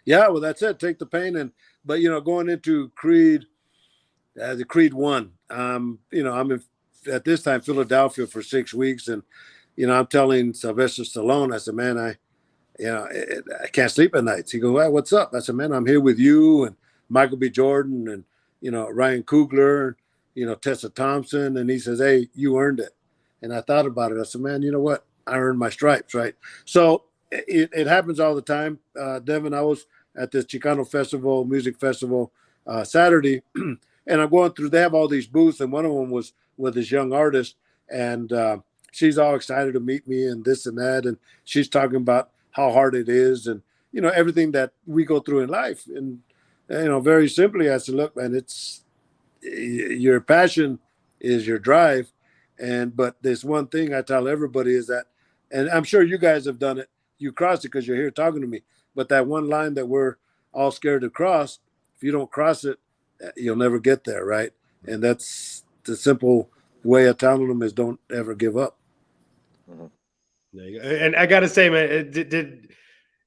Yeah. Well, that's it. Take the pain. But going into Creed, the Creed 1, I'm at this time, Philadelphia for 6 weeks. And, I'm telling Sylvester Stallone, I said, man, I can't sleep at nights. He goes, well, what's up? I said, man, I'm here with you and Michael B. Jordan and, Ryan Coogler, Tessa Thompson. And he says, hey, you earned it. And I thought about it. I said, man, you know what? I earned my stripes, right? So it happens all the time. Devin, I was at this Chicano Festival, music festival, Saturday, and I'm going through, they have all these booths, and one of them was with this young artist, and she's all excited to meet me and this and that, and she's talking about how hard it is and, everything that we go through in life. And, very simply, I said, look, man, it's your passion is your drive. But there's one thing I tell everybody is that, and I'm sure you guys have done it, you crossed it because you're here talking to me, but that one line that we're all scared to cross, if you don't cross it, you'll never get there, right? And that's the simple way of telling them is don't ever give up. There you go. And I got to say, man,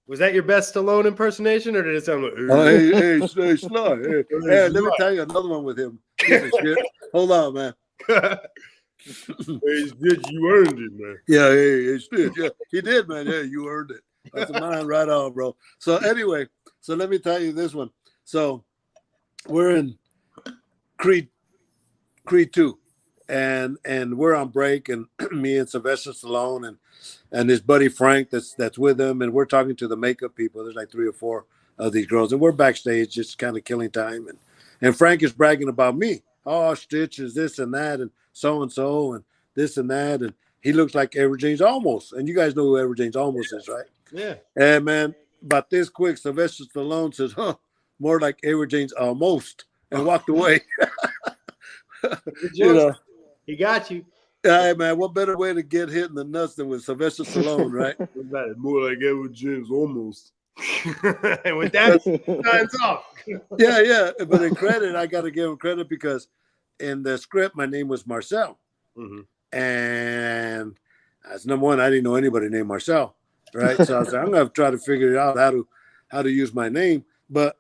was that your best Stallone impersonation, or did it sound like? Hey, Sly. Hey, let me tell you another one with him. Hold on, man. Hey, Stitch, you earned it, man. Yeah, hey, Stitch. Yeah, he did, man. Yeah, you earned it. That's mine right on, bro. So anyway, let me tell you this one. So we're in Creed 2. And we're on break, and me and Sylvester Stallone and his buddy Frank that's with him, and we're talking to the makeup people. There's like 3 or 4 of these girls, and we're backstage just kind of killing time. And Frank is bragging about me. Oh, Stitch is this and that, and so and this and that, and he looks like Edward James Olmos. And you guys know who Edward James Olmos is, right? Yeah. And man, about this quick, Sylvester Stallone says, more like Edward James almost, and walked away. He got you. Hey, man, what better way to get hit in the nuts than with Sylvester Stallone, right? More like Edward James almost. And with that, signs off. Yeah. But in credit, I got to give him credit because in the script, my name was Marcel. Mm-hmm. And as number one, I didn't know anybody named Marcel, right? So I was like, I'm going to try to figure out how to use my name. But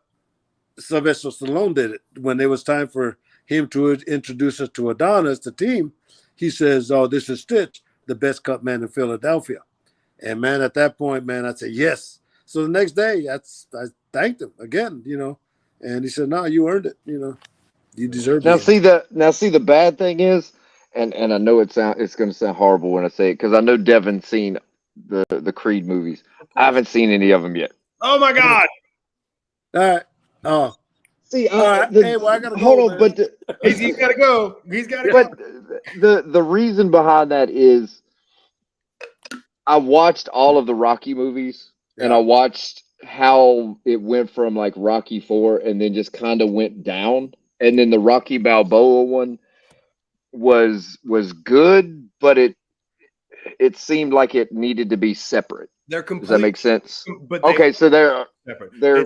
Sylvester Stallone did it. When it was time for him to introduce us to Adonis, the team, he says, oh, this is Stitch, the best cut man in Philadelphia. And, man, at that point, man, I said, yes. So the next day, I thanked him again, and he said, no, you earned it. You deserve it. Now, see, the bad thing is, and I know it's going to sound horrible when I say it, because I know Devin's seen the Creed movies. I haven't seen any of them yet. Oh, my God. All right. Oh. See, I gotta go. Hold on, but he's got to go. He's got to go. But the reason behind that is I watched all of the Rocky movies, and I watched how it went from like Rocky 4 and then just kind of went down. And then the Rocky Balboa one, was good, but it seemed like it needed to be separate. They're Does that completely, make sense? but they Okay, so separate. they're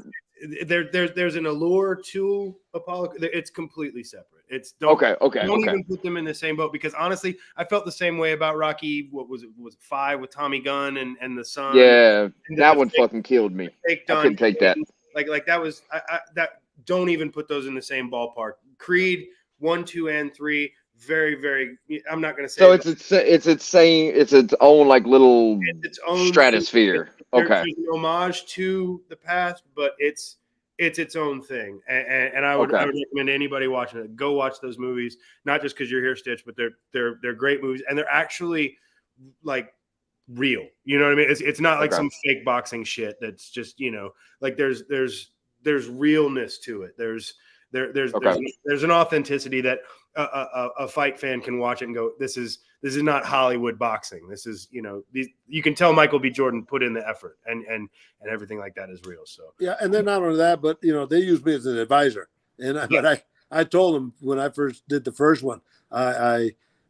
There's an allure to Apollo. It's completely separate. It's okay. don't even put them in the same boat, because honestly, I felt the same way about Rocky. What was it? Was it 5 with Tommy Gunn and the son? Yeah, And that the one fake, fucking killed me. fake I Don couldn't take that. Like that was that. Don't even put those in the same ballpark. Creed 1, 2, and 3. Very, very. I'm not going to say. So it's its own like little its own stratosphere. Okay. There's an homage to the past, but it's its own thing. And I would recommend anybody watching it, go watch those movies. Not just because you're here, Stitch, but they're great movies, and they're actually like real. You know what I mean? It's not like some fake boxing shit that's just, like there's realness to it. There's an authenticity that a fight fan can watch it and go, this is not Hollywood boxing. This is, you can tell Michael B. Jordan put in the effort, and everything like that is real. So yeah, and then not only that, but they use me as an advisor, but I told them when I first did the first one,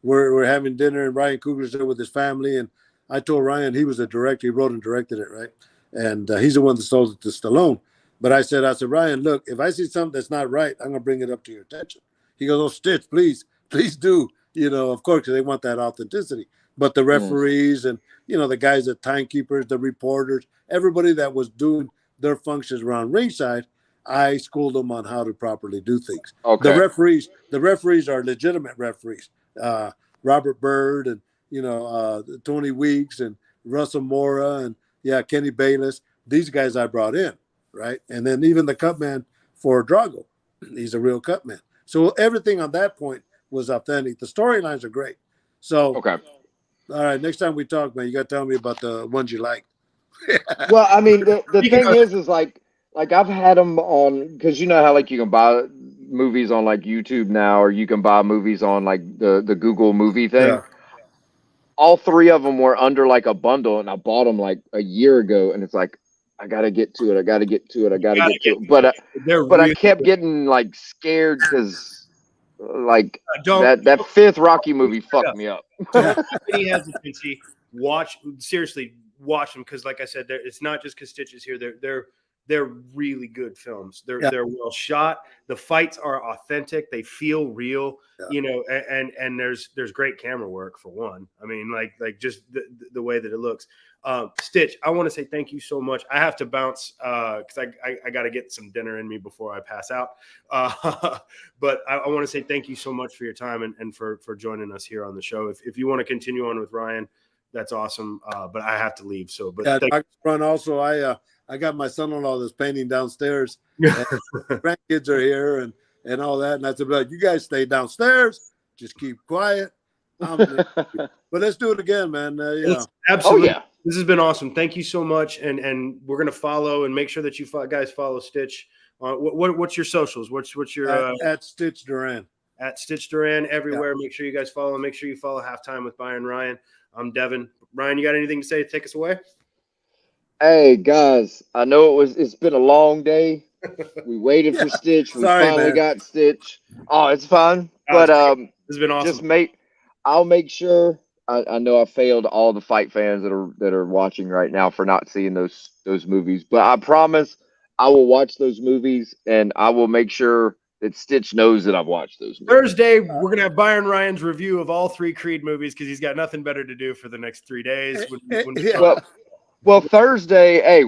we're having dinner and Ryan Coogler's there with his family, and I told Ryan, he was a director, he wrote and directed it, right, and he's the one that sold it to Stallone. But I said, Ryan, look, if I see something that's not right, I'm gonna bring it up to your attention. He goes, oh, Stitch, please do. Of course, because they want that authenticity. But the referees and, the guys, the timekeepers, the reporters, everybody that was doing their functions around ringside, I schooled them on how to properly do things. Okay. The referees are legitimate referees. Robert Byrd and, Tony Weeks and Russell Mora and, Kenny Bayless. These guys I brought in, right? And then even the Cutman for Drago, he's a real Cutman. So everything on that point was authentic. The storylines are great. So, all right, next time we talk, man, you got to tell me about the ones you like. Well, I mean, the thing is like I've had them on, because you know how like you can buy movies on like YouTube now, or you can buy movies on like the Google movie thing. Yeah. All 3 of them were under like a bundle, and I bought them like a year ago, and it's like, I gotta get to it. But I kept getting like scared because like that 5th Rocky movie fucked me up. Any hesitancy, watch them, because like I said, it's not just because Stitch is here. They're really good films. They're well shot. The fights are authentic. They feel real. And there's great camera work for one. I mean, like just the way that it looks. Stitch, I want to say thank you so much. I have to bounce because I got to get some dinner in me before I pass out. But I want to say thank you so much for your time and for joining us here on the show. If you want to continue on with Ryan, that's awesome. But I have to leave. So, but Run also, I got my son-in-law that's painting downstairs. Grandkids are here and all that. And I said, you guys stay downstairs. Just keep quiet. But let's do it again, man. Absolutely. Oh, yeah. This has been awesome. Thank you so much. And we're going to follow and make sure that you guys follow Stitch. What's your socials? What's your at Stitch Duran. At Stitch Duran everywhere. Yeah. Make sure you guys follow. Make sure you follow Halftime with Bayern Ryan. I'm Devin. Ryan, you got anything to say to take us away? Hey guys, I know it's been a long day. We waited for Stitch. We finally got Stitch. Oh, it's fine. But this has been awesome. I'll make sure. I know I failed all the fight fans that are watching right now for not seeing those movies, but I promise I will watch those movies, and I will make sure that Stitch knows that I've watched those movies. Thursday, we're gonna have Byron Ryan's review of all 3 Creed movies because he's got nothing better to do for the next 3 days. Well, Thursday,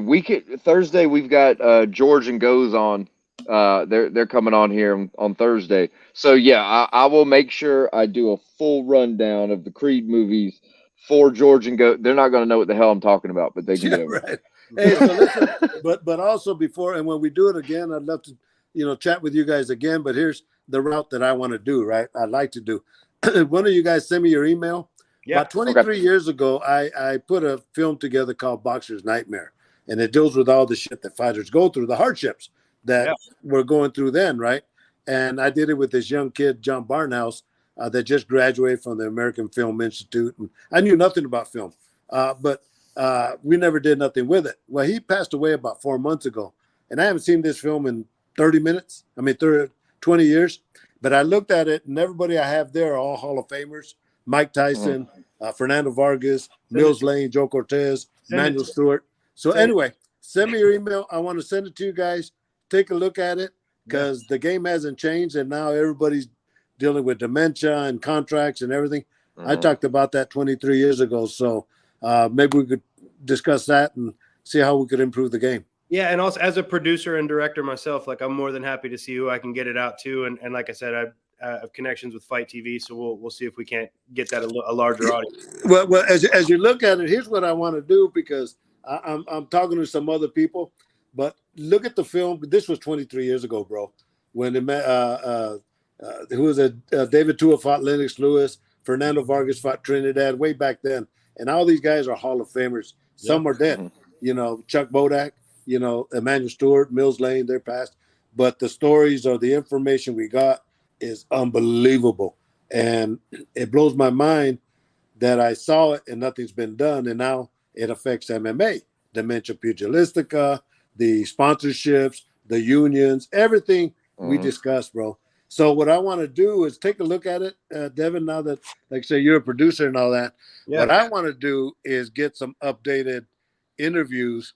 Thursday we've got George and Goes on. They're coming on here on Thursday. So yeah, I will make sure I do a full rundown of the Creed movies for George and Go. They're not going to know what the hell I'm talking about, but they can get over it. Hey, so listen, but also before, and when we do it again, I'd love to chat with you guys again. But here's the route that I want to do. Right, I'd like to do. One of you guys send me your email. Yeah. About 23 years ago, I put a film together called Boxer's Nightmare, and it deals with all the shit that fighters go through, the hardships that we're going through then, right? And I did it with this young kid, John Barnhouse, that just graduated from the American Film Institute. And I knew nothing about film, but we never did nothing with it. Well, he passed away about 4 months ago, and I haven't seen this film in 20 years. But I looked at it, and everybody I have there are all Hall of Famers. Mike Tyson, Fernando Vargas, Mills Lane, Joe Cortez, Manuel Stewart. So anyway, send me your email. I want to send it to you guys. Take a look at it because the game hasn't changed, and now everybody's dealing with dementia and contracts and everything. I talked about that 23 years ago. So maybe we could discuss that and see how we could improve the game. Yeah, and also as a producer and director myself, like I'm more than happy to see who I can get it out to. And like I said, I have connections with Fight TV, so we'll see if we can't get that a larger audience. Well, as you look at it, here's what I want to do because I'm talking to some other people, but look at the film. This was 23 years ago, bro. When who was it? David Tua fought Lennox Lewis. Fernando Vargas fought Trinidad way back then, and all these guys are Hall of Famers. Some are dead. You know, Chuck Bodak. You know, Emmanuel Stewart, Mills Lane, they're past. But the stories or the information we got is unbelievable. And it blows my mind that I saw it and nothing's been done. And now it affects MMA, Dementia Pugilistica, the sponsorships, the unions, everything we discussed, bro. So what I want to do is take a look at it, Devin, now that, like I say, you're a producer and all that. Yeah. What I want to do is get some updated interviews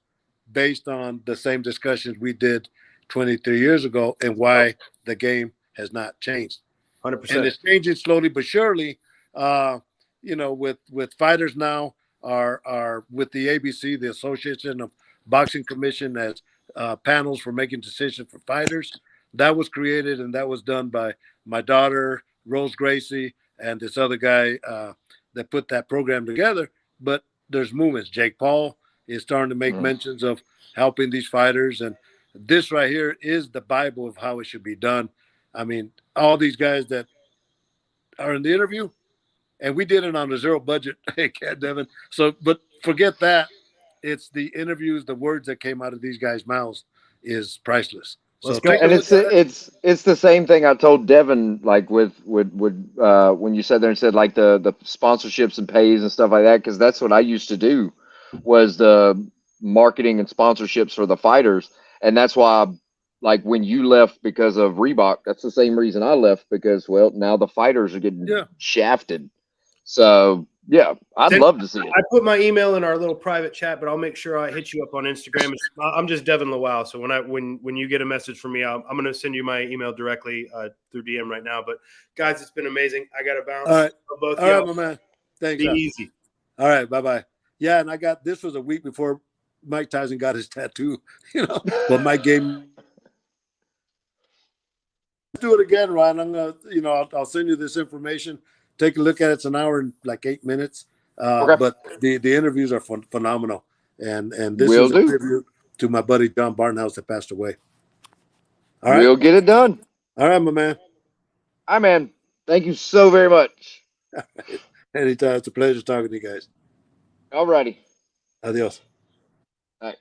based on the same discussions we did 23 years ago and why the game has not changed. 100%. And it's changing slowly but surely. You know, with fighters now are with the ABC, the Association of Boxing Commission, as panels for making decisions for fighters. That was created and that was done by my daughter, Rose Gracie, and this other guy that put that program together. But there's movements. Jake Paul is starting to make mentions of helping these fighters. And this right here is the Bible of how it should be done. I mean, all these guys that are in the interview, and we did it on a zero budget, Devin. So, but forget that. It's the interviews, the words that came out of these guys' mouths is priceless. So and it's the same thing I told Devin, like with when you sat there and said like the sponsorships and pays and stuff like that, because that's what I used to do, was the marketing and sponsorships for the fighters. And that's why, like, when you left because of Reebok, that's the same reason I left, because, well, now the fighters are getting shafted. So yeah, I'd love to see it. I put my email in our little private chat, but I'll make sure I hit you up on Instagram. I'm just Devin Lawal. So when you get a message from me, I'm going to send you my email directly through DM right now. But guys, it's been amazing. I got to bounce. All right, both all right, my man. Thanks. Be easy. All right, bye. Yeah, and this was a week before Mike Tyson got his tattoo. You know, but Mike gave me. Let's do it again, Ryan. I'm gonna, I'll send you this information. Take a look at it. It's an hour and like 8 minutes. Okay. But the interviews are phenomenal. And this is a tribute to my buddy John Barnhouse that passed away. All right. We'll get it done. All right, my man. All right, man. Thank you so very much. Anytime. It's a pleasure talking to you guys. All righty. Adios. All right.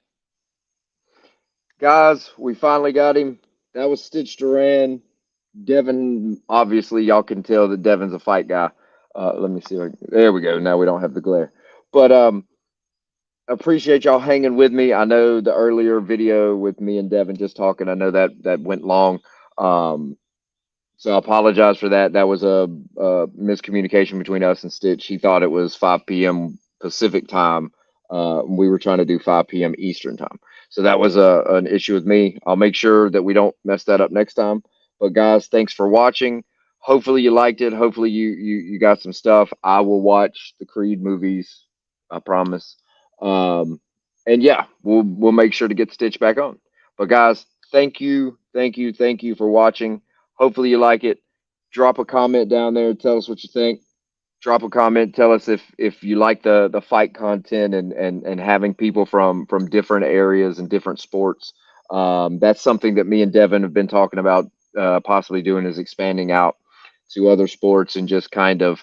Guys, we finally got him. That was Stitch Duran. Devin, obviously, y'all can tell that Devin's a fight guy. Let me see. There we go. Now we don't have the glare. But appreciate y'all hanging with me. I know the earlier video with me and Devin just talking, I know that went long. So I apologize for that. That was a miscommunication between us and Stitch. He thought it was 5 p.m. Pacific time. We were trying to do 5 p.m. Eastern time. So that was an issue with me. I'll make sure that we don't mess that up next time. But guys, thanks for watching. Hopefully you liked it. Hopefully you got some stuff. I will watch the Creed movies. I promise. And yeah, we'll make sure to get Stitch back on. But guys, thank you for watching. Hopefully you like it. Drop a comment down there. Tell us what you think. Drop a comment. Tell us if you like the fight content and having people from different areas and different sports. That's something that me and Devin have been talking about possibly doing, is expanding out to other sports and just kind of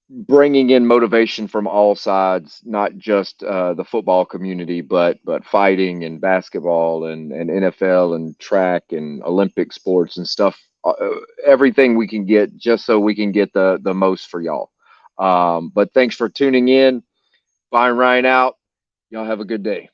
bringing in motivation from all sides, not just the football community, but fighting and basketball and NFL and track and Olympic sports and stuff. Everything we can get, just so we can get the most for y'all. But thanks for tuning in. Byron Ryan out. Y'all have a good day.